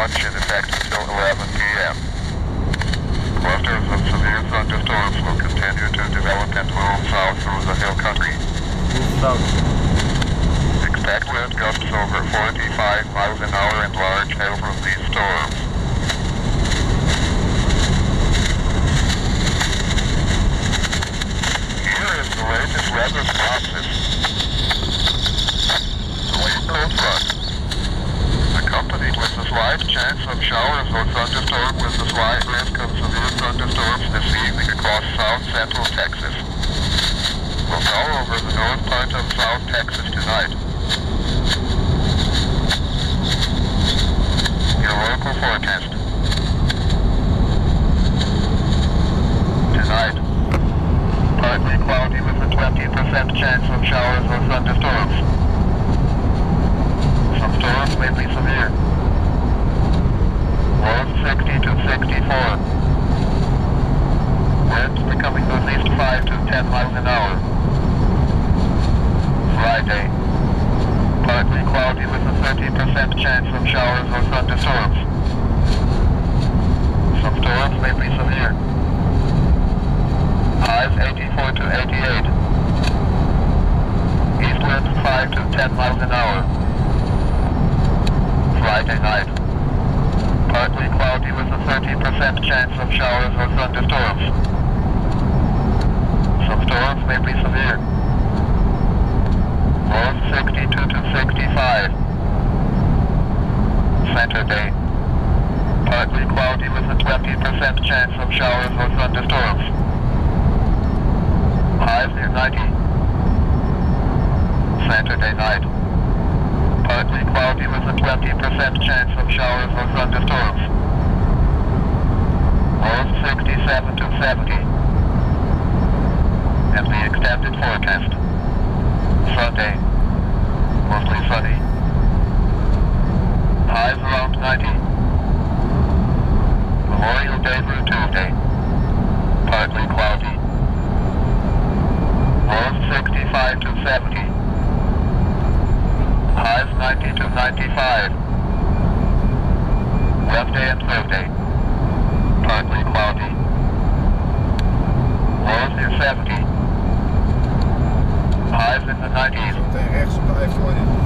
much in effect until 11 p.m. Clusters of severe thunderstorms will continue to develop and move south through the hill country. Expect wind gusts over 45 miles an hour and large hail from these storms. Here is the latest weather synopsis. The wind cold front, accompanied with a slight chance of showers or thunderstorm with a slight risk of severe thunderstorms this evening across south central Texas. Will go over the north part of South Texas tonight. Your local forecast. Tonight, partly cloudy with a 20% chance of showers or thunderstorms. Some storms may be severe. Winds 60 to 64. Winds becoming northeast 5 to 10 miles an hour. Friday, partly cloudy with a 30% chance of showers or thunderstorms. Some storms may be severe. Highs 84 to 88. East winds 5 to 10 miles an hour. Friday night, partly cloudy with a 30% chance of showers or thunderstorms. Some storms may be severe. Lows 62 to 65. Saturday, partly cloudy with a 20% chance of showers or thunderstorms. Highs near 90. Saturday night, partly cloudy with a 20% chance of showers or thunderstorms. Lows 67 to 70. And the extended forecast. Sunday, mostly sunny. Highs around 90. Memorial Day through Tuesday, partly cloudy. Lows 65 to 70. Highs 90 to 95. Wednesday and Thursday, partly cloudy. Lows near 70. Highs in the 90s. Meteen rechts op de I-40.